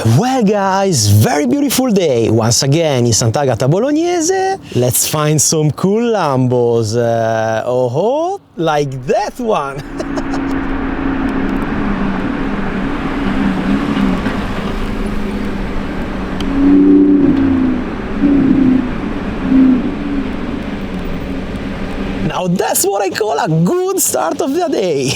Well guys, very beautiful day once again in Sant'Agata Bolognese. Let's find some cool Lambos. Oh, like that one. Now that's what I call a good start of the day.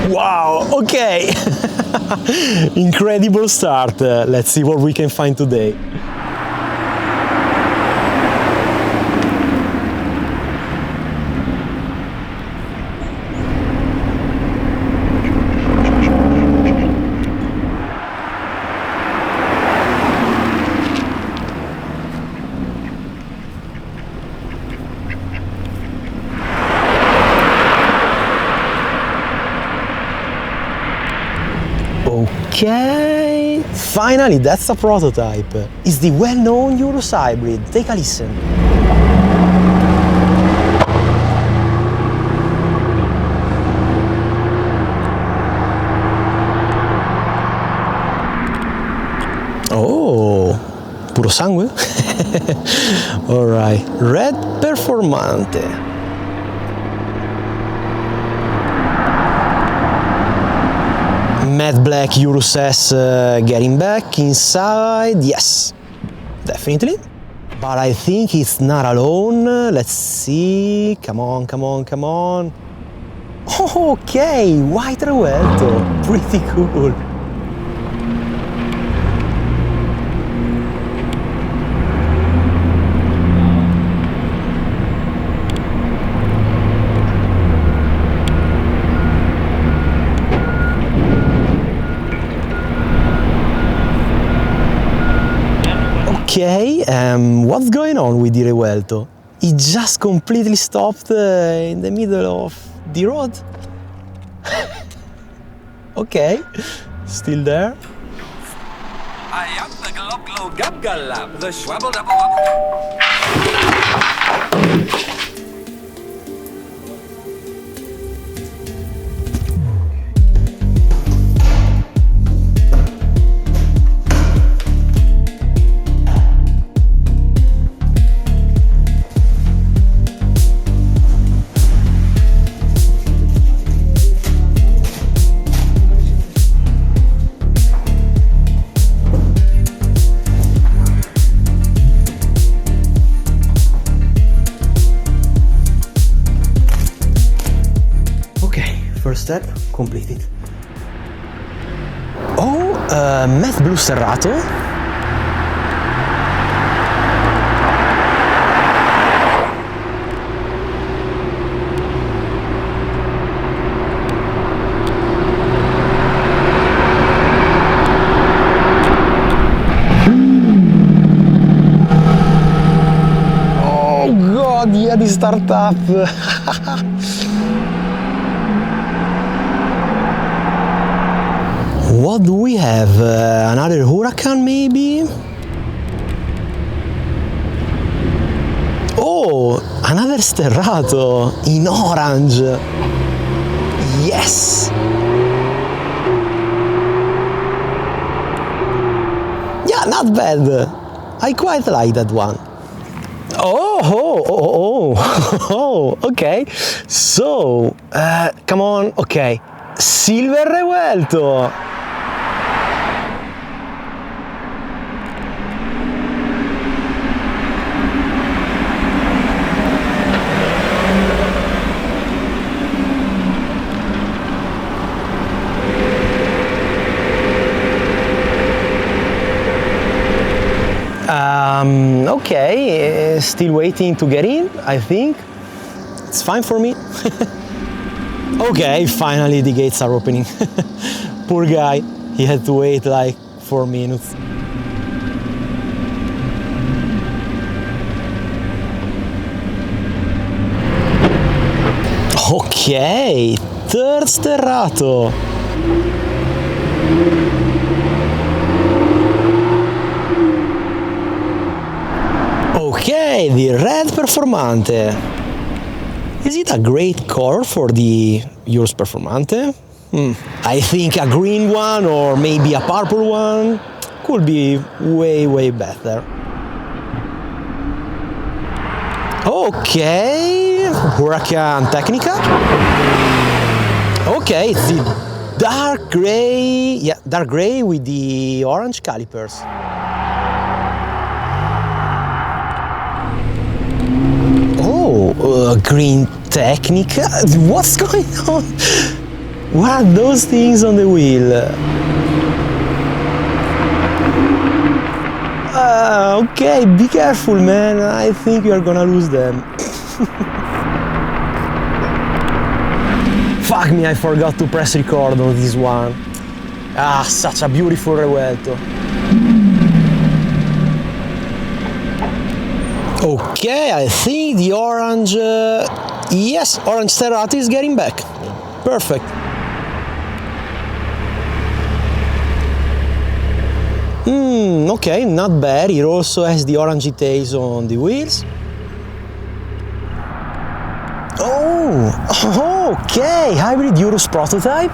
Wow, okay. Incredible start. Let's see what we can find today. Okay, finally that's a prototype. It's the well-known Urus Hybrid. Take a listen. Oh, puro sangue? Alright, Red Performante. Matte black Urus S getting back inside, yes, definitely. But I think it's not alone. Let's see, come on, come on, come on. Oh, okay, white Revuelto, pretty cool. Okay, what's going on with the Revuelto? It just completely stopped in the middle of the road. Okay, still there. I am the Globglo-Gabgalab, the Schwabble. First step completed. Oh, matte blu serrato. Oh god, yeah, the startup. What do we have? Another Huracan maybe? Oh, another Sterrato in orange. Yes! Yeah, not bad. I quite like that one. Oh, okay. So, come on, okay. Silver Revuelto. Okay, still waiting to get in, I think. It's fine for me. Okay, finally the gates are opening. Poor guy, he had to wait like 4 minutes. Okay. Ok, third sterrato. Ok, the red Performante. Is it a great color for the Urus Performante? I think a green one or maybe a purple one could be way better. Okay, Huracan Tecnica. Okay, it's the dark gray, yeah, dark gray with the orange calipers. Oh, green Tecnica. What's going on? What are those things on the wheel? Okay, be careful, man. I think you are gonna lose them. Fuck me, I forgot to press record on this one. Ah, such a beautiful Revuelto. Okay, I think the orange... yes, orange Sterrato is getting back. Perfect. Okay, not bad. It also has the orangey tails on the wheels. Oh, okay, Hybrid Urus prototype.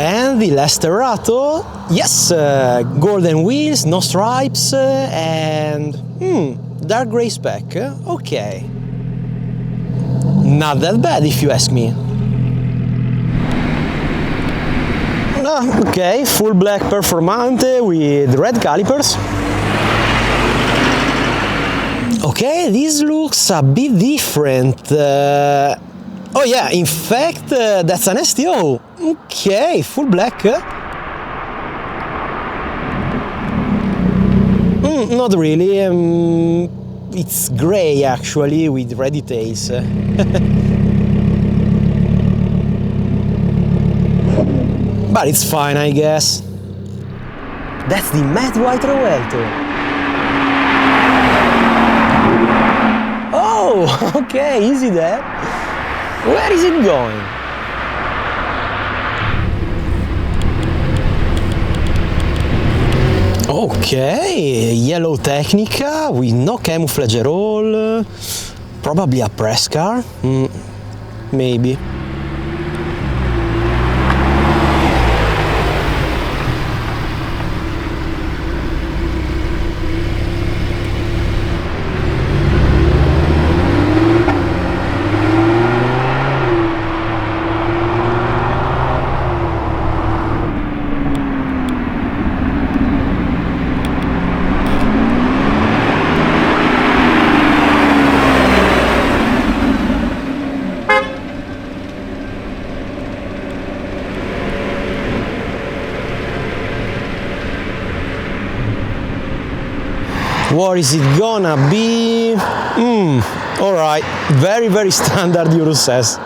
And the last Sterrato, yes, golden wheels, no stripes, and dark gray spec. Okay, not that bad if you ask me. Okay, full black Performante with red calipers. Okay, this looks a bit different. Oh yeah, in fact, that's an STO. Okay, full black. Not really. It's gray actually with red details. But it's fine, I guess. That's the matte white Revuelto. Oh, okay, easy there. Where is it going? Okay, yellow Tecnica with no camouflage at all. Probably a press car. Maybe. What is it gonna be? Alright, very standard Urus S.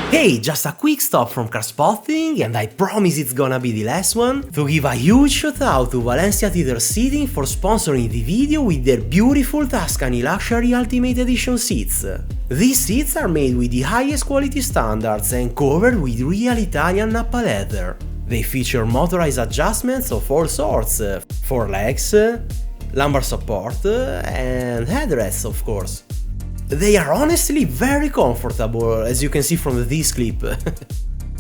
Hey, just a quick stop from Carspotting, and I promise it's gonna be the last one, to give a huge shout out to Valencia Theater Seating for sponsoring the video with their beautiful Tuscany Luxury Ultimate Edition seats. These seats are made with the highest quality standards and covered with real Italian Nappa leather. They feature motorized adjustments of all sorts, for legs, lumbar support, and headrests of course. They are honestly very comfortable, as you can see from this clip.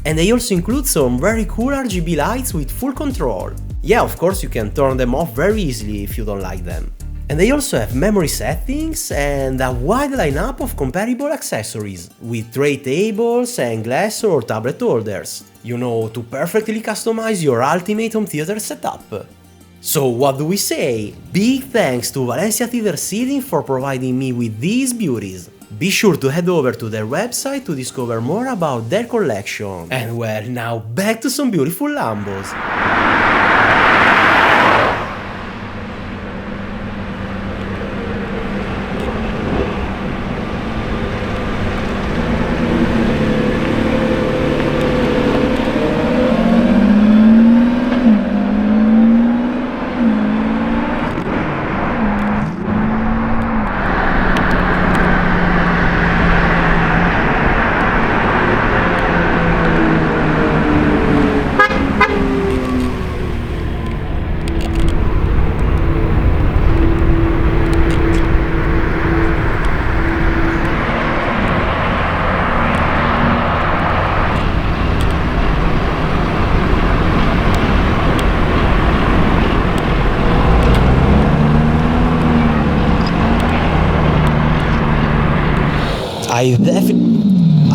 And they also include some very cool RGB lights with full control. Yeah, of course you can turn them off very easily if you don't like them. And they also have memory settings and a wide lineup of comparable accessories, with tray tables and glass or tablet holders, you know, to perfectly customize your ultimate home theater setup. So what do we say? Big thanks to Valencia Theater Seating for providing me with these beauties. Be sure to head over to their website to discover more about their collection. And well, now back to some beautiful Lambos.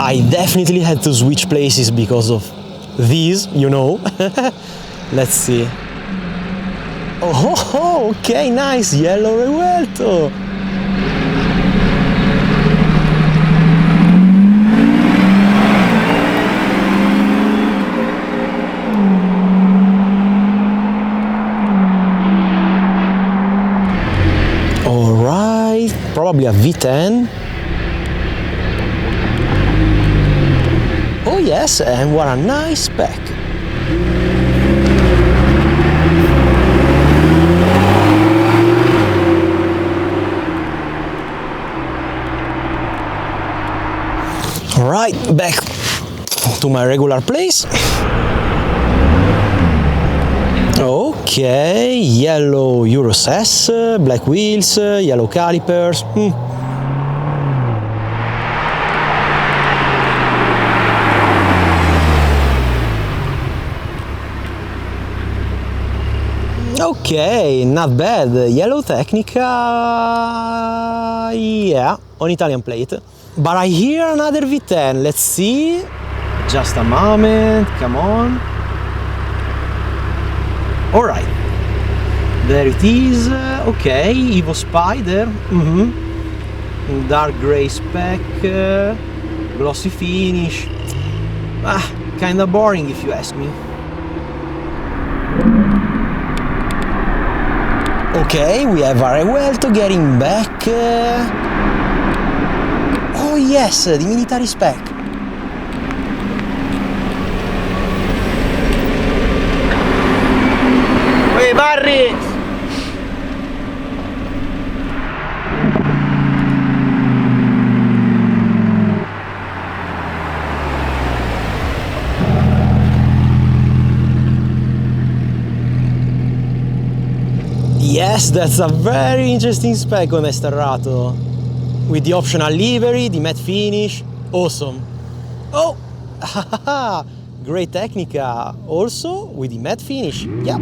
I definitely had to switch places because of these, you know. Let's see. Oh, okay, nice, yellow Revuelto. All right, probably a V10. Oh yes, and what a nice spec! Alright, back to my regular place. Okay, yellow Urus S, black wheels, yellow calipers. Okay, not bad. Yellow Tecnica, yeah, on Italian plate. But I hear another V10, let's see. Just a moment, come on. Alright, there it is. Okay, Evo Spider. Dark grey spec, glossy finish. Kinda boring if you ask me. Okay, we have a Revuelto getting back. Oh yes, the military spec. Hey, Barry! Yes, that's a very interesting spec on Esterrato. With the optional livery, the matte finish, awesome. Oh, Great Tecnica, also with the matte finish. Yeah.